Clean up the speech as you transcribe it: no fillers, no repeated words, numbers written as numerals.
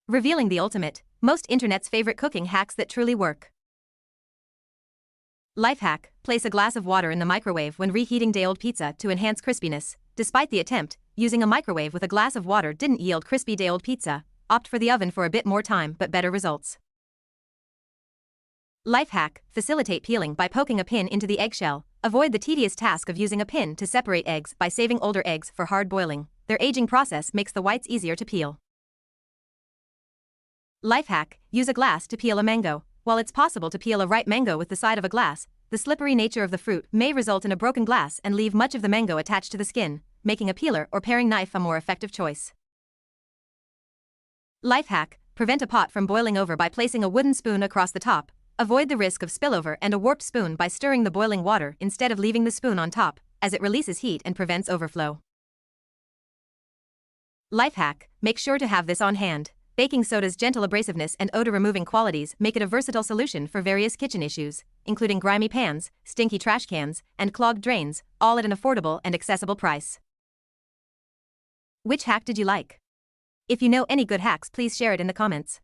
Revealing the ultimate, most internet's favorite cooking hacks that truly work. Life hack: place a glass of water in the microwave when reheating day-old pizza to enhance crispiness. Despite the attempt, using a microwave with a glass of water didn't yield crispy day-old pizza. Opt for the oven for a bit more time but better results. Life hack: facilitate peeling by poking a pin into the eggshell. Avoid the tedious task of using a pin to separate eggs by saving older eggs for hard boiling. Their aging process makes the whites easier to peel. Life hack: use a glass to peel a mango. While it's possible to peel a ripe mango with the side of a glass, the slippery nature of the fruit may result in a broken glass and leave much of the mango attached to the skin, making a peeler or paring knife a more effective choice. Life hack: prevent a pot from boiling over by placing a wooden spoon across the top. Avoid the risk of spillover and a warped spoon by stirring the boiling water instead of leaving the spoon on top, as it releases heat and prevents overflow. Life hack: make sure to have this on hand. Baking soda's gentle abrasiveness and odor-removing qualities make it a versatile solution for various kitchen issues, including grimy pans, stinky trash cans, and clogged drains, all at an affordable and accessible price. Which hack did you like? If you know any good hacks, please share it in the comments.